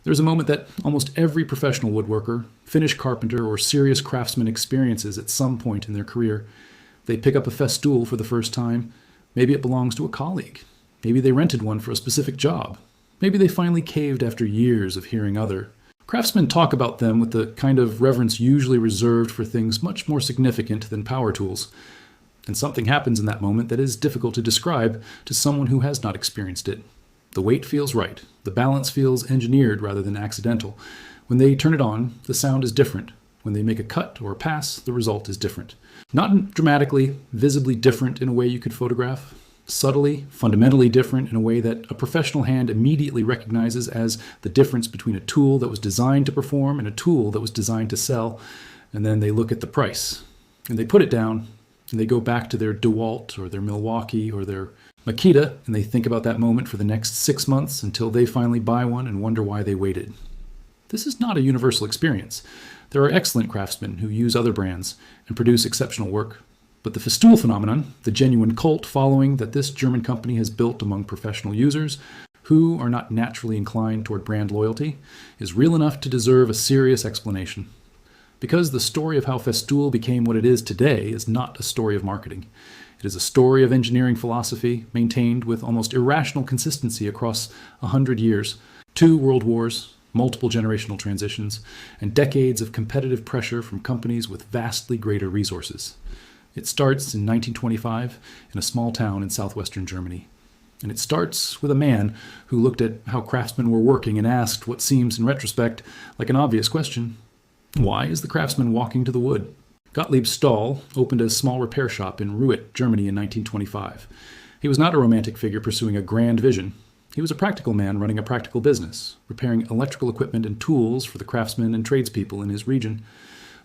There's a moment that almost every professional woodworker, finished carpenter, or serious craftsman experiences at some point in their career. They pick up a Festool for the first time. Maybe it belongs to a colleague. Maybe they rented one for a specific job. Maybe they finally caved after years of hearing other. Craftsmen talk about them with the kind of reverence usually reserved for things much more significant than power tools. And something happens in that moment that is difficult to describe to someone who has not experienced it. The weight feels right. The balance feels engineered rather than accidental. When they turn it on, the sound is different. When they make a cut or a pass, the result is different. Not dramatically, visibly different in a way you could photograph. Subtly, fundamentally different in a way that a professional hand immediately recognizes as the difference between a tool that was designed to perform and a tool that was designed to sell. And then they look at the price. And they put it down, and they go back to their DeWalt or their Milwaukee or their Makita, and they think about that moment for the next 6 months until they finally buy one and wonder why they waited. This is not a universal experience. There are excellent craftsmen who use other brands and produce exceptional work. But the Festool phenomenon, the genuine cult following that this German company has built among professional users who are not naturally inclined toward brand loyalty, is real enough to deserve a serious explanation. Because the story of how Festool became what it is today is not a story of marketing. It is a story of engineering philosophy maintained with almost irrational consistency across 100 years, 2 world wars, multiple generational transitions, and decades of competitive pressure from companies with vastly greater resources. It starts in 1925 in a small town in southwestern Germany. And it starts with a man who looked at how craftsmen were working and asked what seems, in retrospect, like an obvious question. Why is the craftsman walking to the wood? Gottlieb Stahl opened a small repair shop in Ruit, Germany in 1925. He was not a romantic figure pursuing a grand vision. He was a practical man running a practical business, repairing electrical equipment and tools for the craftsmen and tradespeople in his region.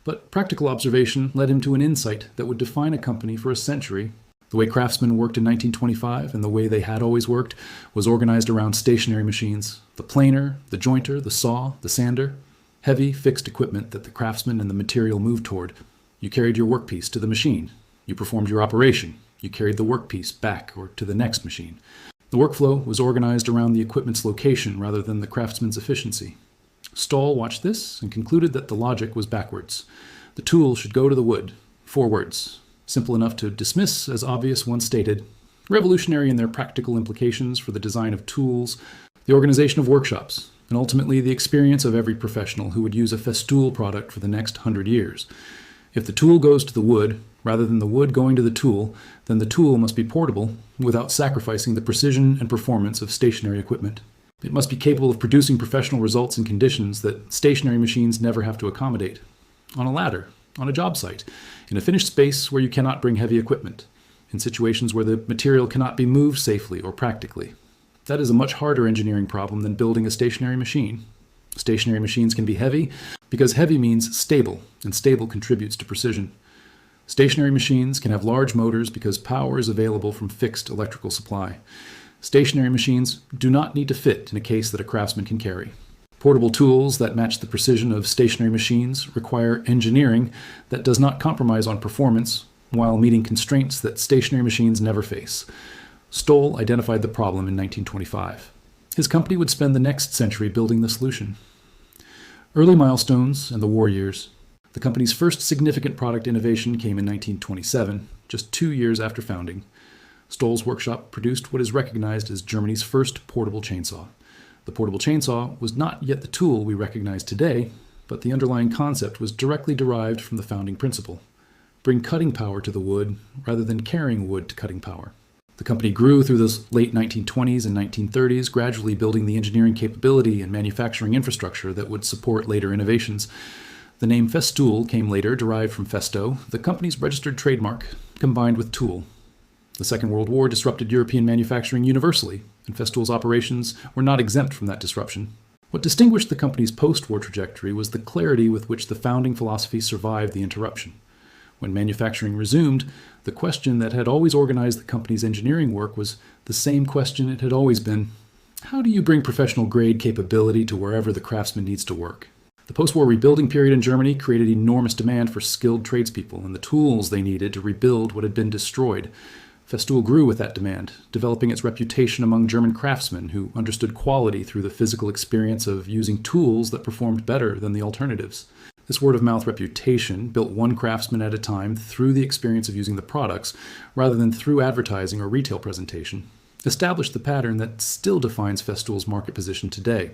But practical observation led him to an insight that would define a company for a century. The way craftsmen worked in 1925 and the way they had always worked was organized around stationary machines. The planer, the jointer, the saw, the sander. Heavy, fixed equipment that the craftsman and the material moved toward. You carried your workpiece to the machine. You performed your operation. You carried the workpiece back or to the next machine. The workflow was organized around the equipment's location rather than the craftsman's efficiency. Stahl watched this and concluded that the logic was backwards. The tool should go to the wood. 4 words. Simple enough to dismiss as obvious once stated. Revolutionary in their practical implications for the design of tools, the organization of workshops, and ultimately the experience of every professional who would use a Festool product for the next 100 years. If the tool goes to the wood, rather than the wood going to the tool, then the tool must be portable without sacrificing the precision and performance of stationary equipment. It must be capable of producing professional results in conditions that stationary machines never have to accommodate. On a ladder, on a job site, in a finished space where you cannot bring heavy equipment, in situations where the material cannot be moved safely or practically. That is a much harder engineering problem than building a stationary machine. Stationary machines can be heavy because heavy means stable, and stable contributes to precision. Stationary machines can have large motors because power is available from fixed electrical supply. Stationary machines do not need to fit in a case that a craftsman can carry. Portable tools that match the precision of stationary machines require engineering that does not compromise on performance while meeting constraints that stationary machines never face. Stoll identified the problem in 1925. His company would spend the next century building the solution. Early milestones and the war years. The company's first significant product innovation came in 1927, just 2 years after founding. Stoll's workshop produced what is recognized as Germany's first portable chainsaw. The portable chainsaw was not yet the tool we recognize today, but the underlying concept was directly derived from the founding principle. Bring cutting power to the wood rather than carrying wood to cutting power. The company grew through the late 1920s and 1930s, gradually building the engineering capability and manufacturing infrastructure that would support later innovations. The name Festool came later, derived from Festo, the company's registered trademark, combined with tool. The Second World War disrupted European manufacturing universally, and Festool's operations were not exempt from that disruption. What distinguished the company's post-war trajectory was the clarity with which the founding philosophy survived the interruption. When manufacturing resumed, the question that had always organized the company's engineering work was the same question it had always been. How do you bring professional-grade capability to wherever the craftsman needs to work? The post-war rebuilding period in Germany created enormous demand for skilled tradespeople and the tools they needed to rebuild what had been destroyed. Festool grew with that demand, developing its reputation among German craftsmen who understood quality through the physical experience of using tools that performed better than the alternatives. This word-of-mouth reputation built one craftsman at a time through the experience of using the products, rather than through advertising or retail presentation, established the pattern that still defines Festool's market position today.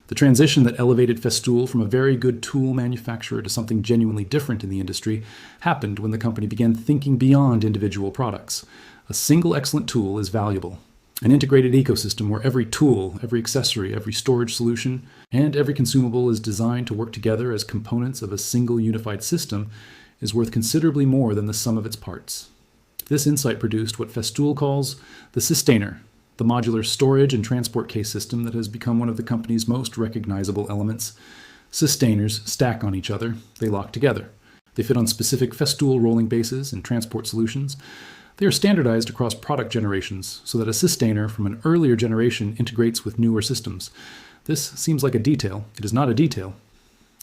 The transition that elevated Festool from a very good tool manufacturer to something genuinely different in the industry happened when the company began thinking beyond individual products. A single excellent tool is valuable. An integrated ecosystem where every tool, every accessory, every storage solution, and every consumable is designed to work together as components of a single unified system is worth considerably more than the sum of its parts. This insight produced what Festool calls the Sustainer, the modular storage and transport case system that has become one of the company's most recognizable elements. Sustainers stack on each other, they lock together. They fit on specific Festool rolling bases and transport solutions. They are standardized across product generations so that a sustainer from an earlier generation integrates with newer systems. This seems like a detail. It is not a detail.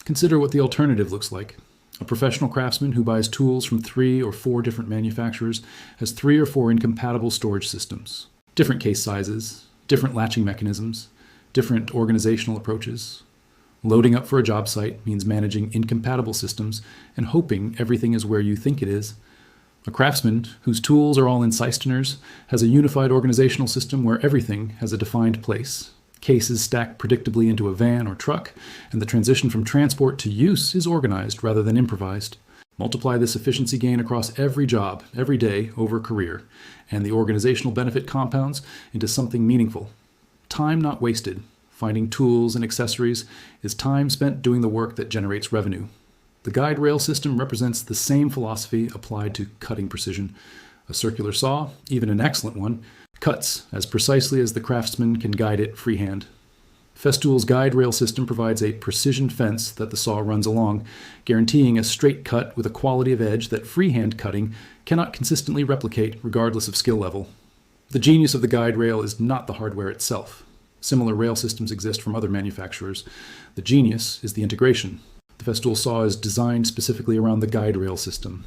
Consider what the alternative looks like. A professional craftsman who buys tools from 3 or 4 different manufacturers has 3 or 4 incompatible storage systems, different case sizes, different latching mechanisms, different organizational approaches. Loading up for a job site means managing incompatible systems and hoping everything is where you think it is. A craftsman whose tools are all in Systemers has a unified organizational system where everything has a defined place. Cases stack predictably into a van or truck, and the transition from transport to use is organized rather than improvised. Multiply this efficiency gain across every job, every day, over a career, and the organizational benefit compounds into something meaningful. Time not wasted, finding tools and accessories, is time spent doing the work that generates revenue. The guide rail system represents the same philosophy applied to cutting precision. A circular saw, even an excellent one, cuts as precisely as the craftsman can guide it freehand. Festool's guide rail system provides a precision fence that the saw runs along, guaranteeing a straight cut with a quality of edge that freehand cutting cannot consistently replicate regardless of skill level. The genius of the guide rail is not the hardware itself. Similar rail systems exist from other manufacturers. The genius is the integration. The Festool saw is designed specifically around the guide rail system.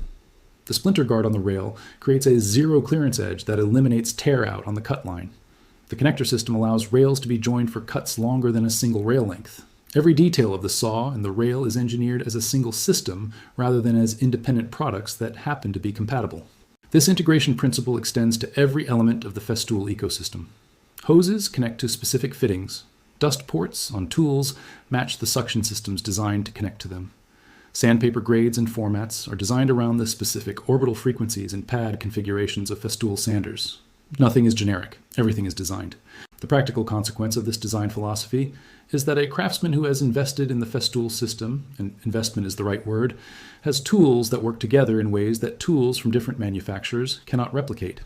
The splinter guard on the rail creates a zero clearance edge that eliminates tear out on the cut line. The connector system allows rails to be joined for cuts longer than a single rail length. Every detail of the saw and the rail is engineered as a single system rather than as independent products that happen to be compatible. This integration principle extends to every element of the Festool ecosystem. Hoses connect to specific fittings. Dust ports on tools match the suction systems designed to connect to them. Sandpaper grades and formats are designed around the specific orbital frequencies and pad configurations of Festool sanders. Nothing is generic. Everything is designed. The practical consequence of this design philosophy is that a craftsman who has invested in the Festool system, and investment is the right word, has tools that work together in ways that tools from different manufacturers cannot replicate.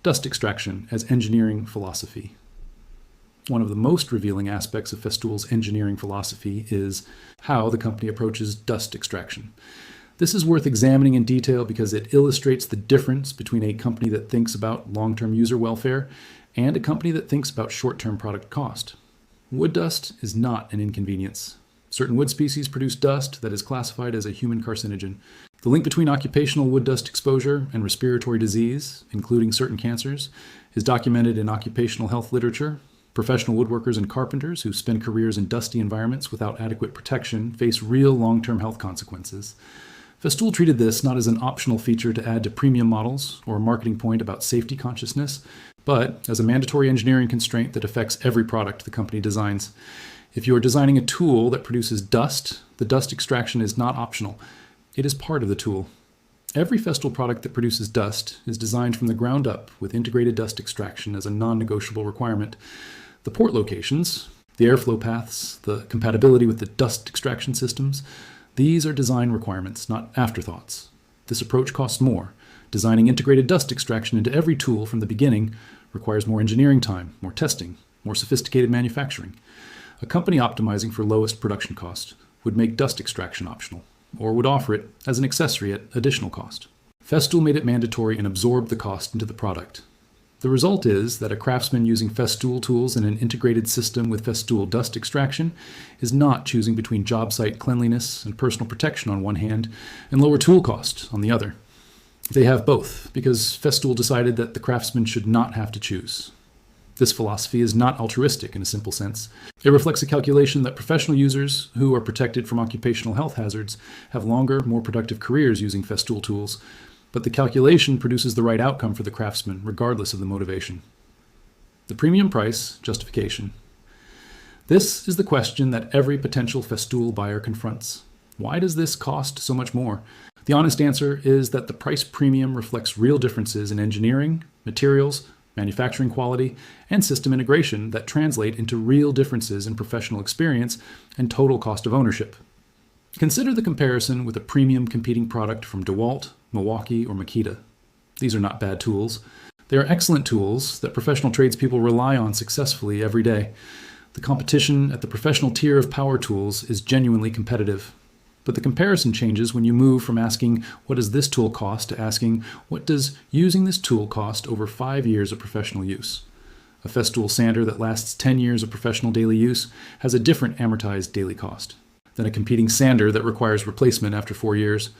Dust extraction as engineering philosophy. One of the most revealing aspects of Festool's engineering philosophy is how the company approaches dust extraction. This is worth examining in detail because it illustrates the difference between a company that thinks about long-term user welfare and a company that thinks about short-term product cost. Wood dust is not an inconvenience. Certain wood species produce dust that is classified as a human carcinogen. The link between occupational wood dust exposure and respiratory disease, including certain cancers, is documented in occupational health literature. Professional woodworkers and carpenters who spend careers in dusty environments without adequate protection face real long-term health consequences. Festool treated this not as an optional feature to add to premium models or a marketing point about safety consciousness, but as a mandatory engineering constraint that affects every product the company designs. If you are designing a tool that produces dust, the dust extraction is not optional. It is part of the tool. Every Festool product that produces dust is designed from the ground up with integrated dust extraction as a non-negotiable requirement. The port locations, the airflow paths, the compatibility with the dust extraction systems, these are design requirements, not afterthoughts. This approach costs more. Designing integrated dust extraction into every tool from the beginning requires more engineering time, more testing, more sophisticated manufacturing. A company optimizing for lowest production cost would make dust extraction optional, or would offer it as an accessory at additional cost. Festool made it mandatory and absorbed the cost into the product. The result is that a craftsman using Festool tools in an integrated system with Festool dust extraction is not choosing between job site cleanliness and personal protection on one hand and lower tool cost on the other. They have both, because Festool decided that the craftsman should not have to choose. This philosophy is not altruistic in a simple sense. It reflects a calculation that professional users who are protected from occupational health hazards have longer, more productive careers using Festool tools, but the calculation produces the right outcome for the craftsman, regardless of the motivation. The premium price justification. This is the question that every potential Festool buyer confronts. Why does this cost so much more? The honest answer is that the price premium reflects real differences in engineering, materials, manufacturing quality, and system integration that translate into real differences in professional experience and total cost of ownership. Consider the comparison with a premium competing product from DeWalt, Milwaukee, or Makita. These are not bad tools. They are excellent tools that professional tradespeople rely on successfully every day. The competition at the professional tier of power tools is genuinely competitive. But the comparison changes when you move from asking, what does this tool cost, to asking, what does using this tool cost over 5 years of professional use? A Festool sander that lasts 10 years of professional daily use has a different amortized daily cost than a competing sander that requires replacement after 4 years.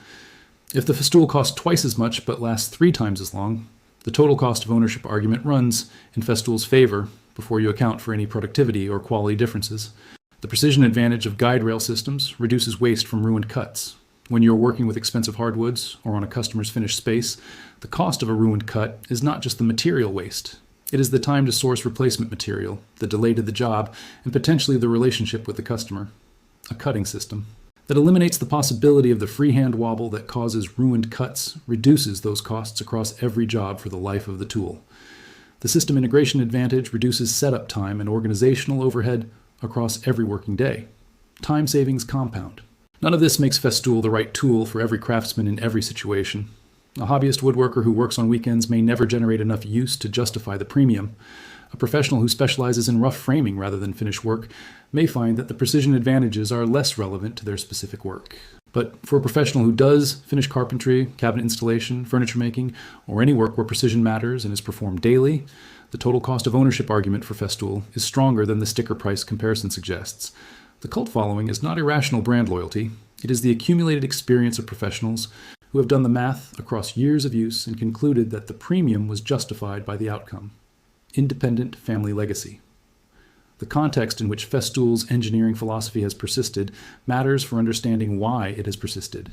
If the Festool costs twice as much but lasts 3 times as long, the total cost of ownership argument runs in Festool's favor before you account for any productivity or quality differences. The precision advantage of guide rail systems reduces waste from ruined cuts. When you're working with expensive hardwoods or on a customer's finished space, the cost of a ruined cut is not just the material waste. It is the time to source replacement material, the delay to the job, and potentially the relationship with the customer. A cutting system that eliminates the possibility of the freehand wobble that causes ruined cuts reduces those costs across every job for the life of the tool. The system integration advantage reduces setup time and organizational overhead across every working day. Time savings compound. None of this makes Festool the right tool for every craftsman in every situation. A hobbyist woodworker who works on weekends may never generate enough use to justify the premium. A professional who specializes in rough framing rather than finished work may find that the precision advantages are less relevant to their specific work. But for a professional who does finish carpentry, cabinet installation, furniture making, or any work where precision matters and is performed daily, the total cost of ownership argument for Festool is stronger than the sticker price comparison suggests. The cult following is not irrational brand loyalty. It is the accumulated experience of professionals who have done the math across years of use and concluded that the premium was justified by the outcome. Independent family legacy. The context in which Festool's engineering philosophy has persisted matters for understanding why it has persisted.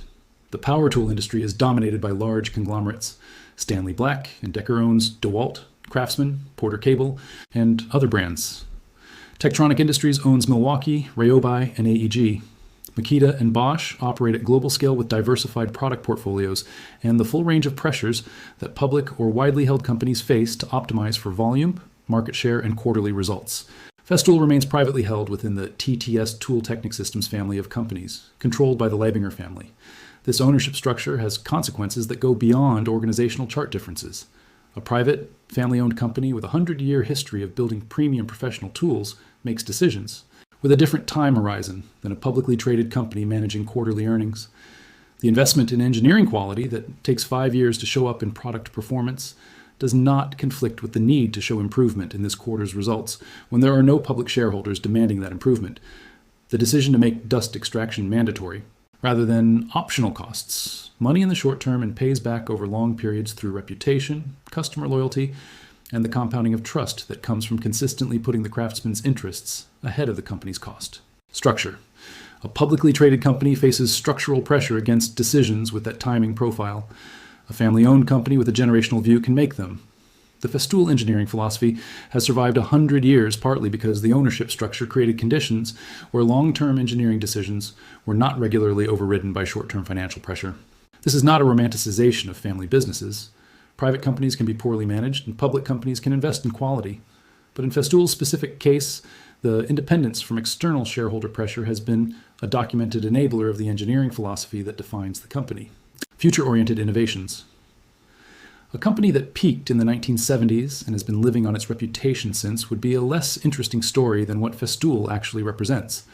The power tool industry is dominated by large conglomerates. Stanley Black and Decker owns DeWalt, Craftsman, Porter Cable, and other brands. Tektronix Industries owns Milwaukee, Ryobi, and AEG. Makita and Bosch operate at global scale with diversified product portfolios and the full range of pressures that public or widely held companies face to optimize for volume, market share, and quarterly results. Festool remains privately held within the TTS Tool Technic Systems family of companies, controlled by the Leibinger family. This ownership structure has consequences that go beyond organizational chart differences. A private, family-owned company with a 100-year history of building premium professional tools makes decisions with a different time horizon than a publicly traded company managing quarterly earnings. The investment in engineering quality that takes 5 years to show up in product performance does not conflict with the need to show improvement in this quarter's results when there are no public shareholders demanding that improvement. The decision to make dust extraction mandatory, rather than optional costs, money in the short term and pays back over long periods through reputation, customer loyalty, and the compounding of trust that comes from consistently putting the craftsman's interests ahead of the company's cost. Structure. A publicly traded company faces structural pressure against decisions with that timing profile. A family-owned company with a generational view can make them. The Festool engineering philosophy has survived 100 years partly because the ownership structure created conditions where long-term engineering decisions were not regularly overridden by short-term financial pressure. This is not a romanticization of family businesses. Private companies can be poorly managed, and public companies can invest in quality. But in Festool's specific case, the independence from external shareholder pressure has been a documented enabler of the engineering philosophy that defines the company. Future-oriented innovations. A company that peaked in the 1970s and has been living on its reputation since would be a less interesting story than what Festool actually represents.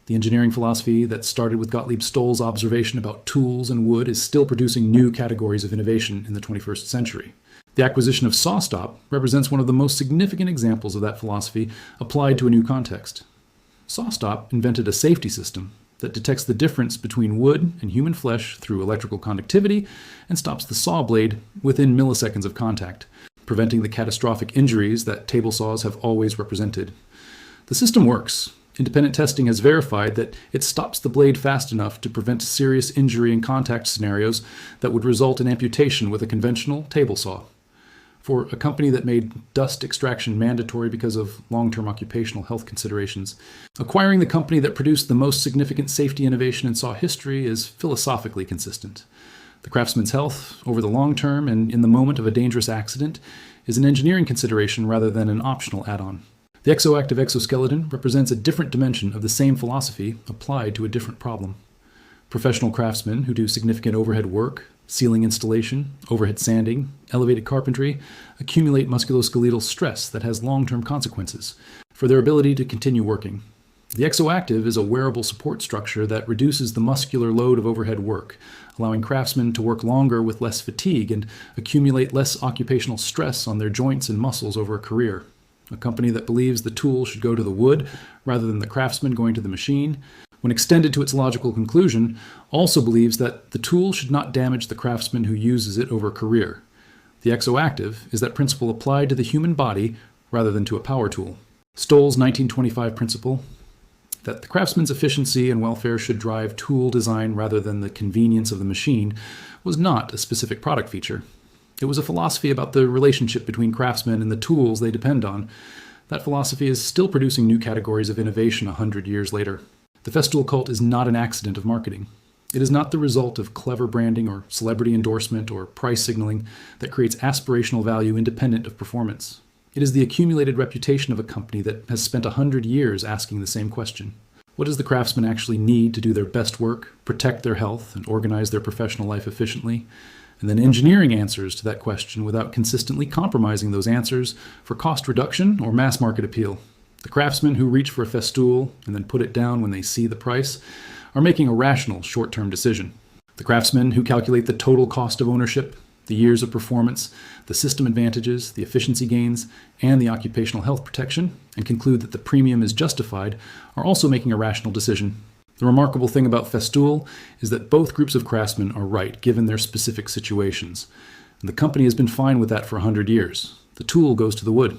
The engineering philosophy that started with Gottlieb Stoll's observation about tools and wood is still producing new categories of innovation in the 21st century. The acquisition of SawStop represents one of the most significant examples of that philosophy applied to a new context. SawStop invented a safety system that detects the difference between wood and human flesh through electrical conductivity and stops the saw blade within milliseconds of contact, preventing the catastrophic injuries that table saws have always represented. The system works. Independent testing has verified that it stops the blade fast enough to prevent serious injury in contact scenarios that would result in amputation with a conventional table saw. For a company that made dust extraction mandatory because of long-term occupational health considerations, acquiring the company that produced the most significant safety innovation in saw history is philosophically consistent. The craftsman's health, over the long term and in the moment of a dangerous accident, is an engineering consideration rather than an optional add-on. The exoactive exoskeleton represents a different dimension of the same philosophy applied to a different problem. Professional craftsmen who do significant overhead work, ceiling installation, overhead sanding, elevated carpentry, accumulate musculoskeletal stress that has long-term consequences for their ability to continue working. The exoactive is a wearable support structure that reduces the muscular load of overhead work, allowing craftsmen to work longer with less fatigue and accumulate less occupational stress on their joints and muscles over a career. A company that believes the tool should go to the wood rather than the craftsman going to the machine, when extended to its logical conclusion, also believes that the tool should not damage the craftsman who uses it over a career. The exoactive is that principle applied to the human body rather than to a power tool. Stoll's 1925 principle that the craftsman's efficiency and welfare should drive tool design rather than the convenience of the machine was not a specific product feature. It was a philosophy about the relationship between craftsmen and the tools they depend on. That philosophy is still producing new categories of innovation 100 years later. The Festool cult is not an accident of marketing. It is not the result of clever branding or celebrity endorsement or price signaling that creates aspirational value independent of performance. It is the accumulated reputation of a company that has spent 100 years asking the same question. What does the craftsman actually need to do their best work, protect their health, and organize their professional life efficiently? And then engineering answers to that question without consistently compromising those answers for cost reduction or mass market appeal. The craftsmen who reach for a Festool and then put it down when they see the price are making a rational short-term decision. The craftsmen who calculate the total cost of ownership, the years of performance, the system advantages, the efficiency gains, and the occupational health protection, and conclude that the premium is justified, are also making a rational decision. The remarkable thing about Festool is that both groups of craftsmen are right, given their specific situations. And the company has been fine with that for 100 years. The tool goes to the wood.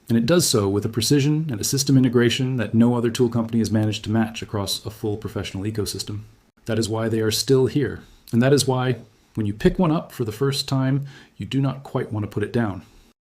And it does so with a precision and a system integration that no other tool company has managed to match across a full professional ecosystem. That is why they are still here. And that is why, when you pick one up for the first time, you do not quite want to put it down.